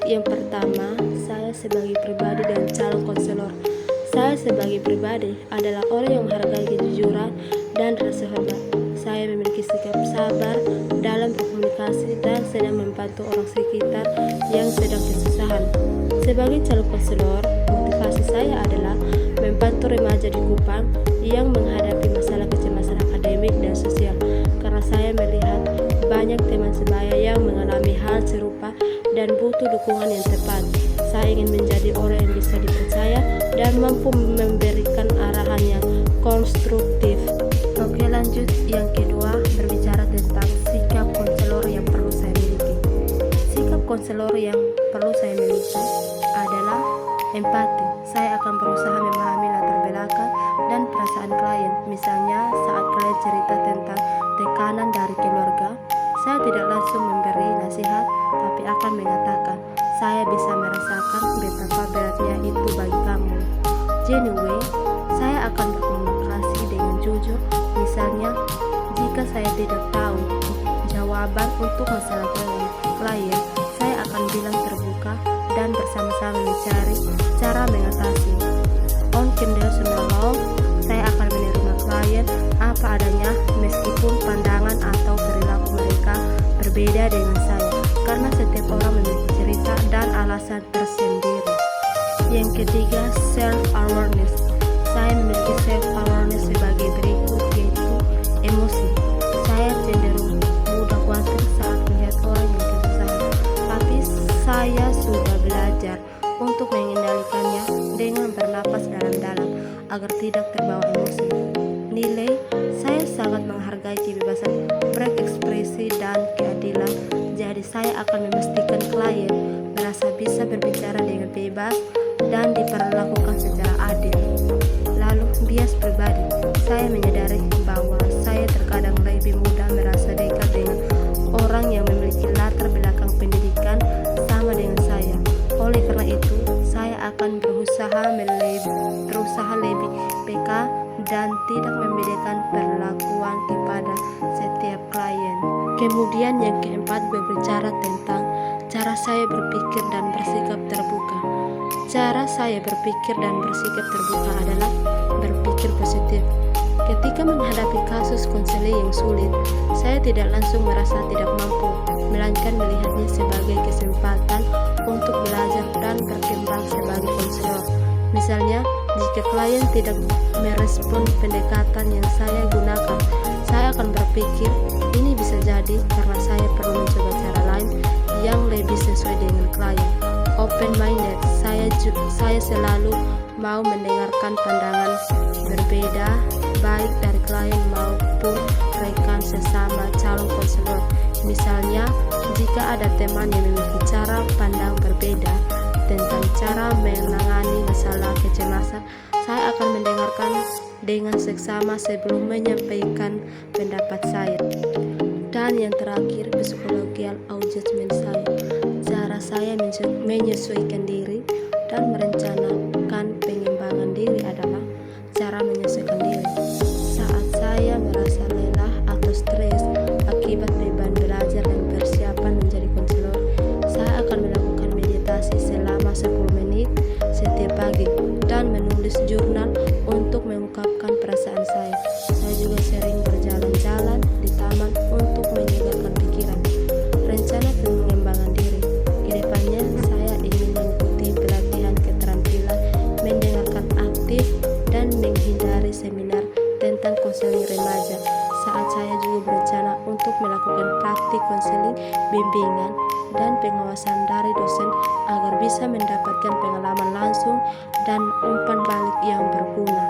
Yang pertama, saya sebagai pribadi dan calon konselor. Saya sebagai pribadi adalah orang yang menghargai kejujuran dan rasa hormat. Saya memiliki sikap sabar dalam berkomunikasi dan sedang membantu orang sekitar yang sedang kesusahan. Sebagai calon konselor, motivasi saya adalah membantu remaja di Kupang yang menghadapi masalah kecemasan akademik dan sosial. Karena saya melihat banyak teman sebaya yang mengalami hal serupa dan butuh dukungan yang tepat. Saya ingin menjadi orang yang bisa dipercaya dan mampu memberikan arahan yang konstruktif. Oke, lanjut. Yang kedua, berbicara tentang sikap konselor yang perlu saya miliki. Sikap konselor yang perlu saya miliki adalah empati. Saya akan berusaha memahami latar belakang dan perasaan klien. Misalnya, saat klien cerita tentang tekanan dari keluarga, saya tidak langsung memberi nasihat, tapi akan mengatakan, saya bisa merasakan betapa beratnya itu bagi kamu. Anyway, saya akan berkomunikasi dengan jujur. Misalnya, jika saya tidak tahu jawaban untuk masalah klien, saya akan bilang terbuka dan bersama-sama mencari cara mengatasi. On conditional law, saya akan menerima klien apa adanya meskipun pandangan atau perilaku mereka berbeda dengan saya, karena setiap orang memiliki cerita dan alasan tersendiri. Yang ketiga, self-awareness. Saya memiliki self-awareness sebagai berikut, yaitu emosi. Saya cenderung mudah khawatir saat melihat orang yang kesusahan, tapi saya sudah belajar untuk mengendalikannya dengan bernapas dalam-dalam agar tidak terbawa emosi. Nilai, saya sangat menghargai kebebasan berekspresi dan keadilan, jadi saya akan memastikan klien merasa bisa berbicara dengan bebas dan diperlakukan secara adil. Lalu, bias pribadi. Saya menyadari bahwa saya terkadang lebih mudah merasa dekat dengan orang yang memiliki latar belakang pendidikan sama dengan saya. Oleh karena itu, saya akan berusaha lebih peka dan tidak membedakan perlakuan kepada setiap klien. Kemudian yang keempat, berbicara tentang cara saya berpikir dan bersikap terbuka. Cara saya berpikir dan bersikap terbuka adalah berpikir positif. Ketika menghadapi kasus konseling yang sulit, saya tidak langsung merasa tidak mampu, melainkan melihatnya sebagai kesempatan untuk belajar dan berkembang sebagai konselor. Misalnya, jika klien tidak merespon pendekatan yang saya gunakan, saya akan berpikir, ini bisa jadi karena saya perlu mencoba cara lain yang lebih sesuai dengan klien. Open-minded, saya selalu mau mendengarkan pandangan berbeda, baik dari klien maupun rekan sesama calon konselor. Misalnya, jika ada teman yang memiliki cara pandang berbeda tentang cara menangani masalah kecemasan, saya akan mendengarkan dengan seksama sebelum menyampaikan pendapat saya. Dan yang terakhir, psychological adjustment saya. Cara saya menyesuaikan diri dan merencanakan pengembangan diri adalah cara menyesuaikan diri. Saat saya merasa lelah atau stres akibat beban belajar dan persiapan menjadi konselor, saya akan melakukan meditasi selama 10 menit setiap pagi dan menulis jurnal untuk mengungkapkan perasaan saya. Saya juga sering berjalan-jalan di taman untuk menyegarkan pikiran. Rencana pengembangan diri. Kedepannya, saya ingin mengikuti pelatihan keterampilan mendengarkan aktif dan menghindari seminar tentang konseling remaja. Saat saya juga berencana untuk melakukan praktik konseling, bimbingan, dan pengawasan dari dosen agar bisa mendapatkan pengalaman langsung dan umpan balik yang berguna.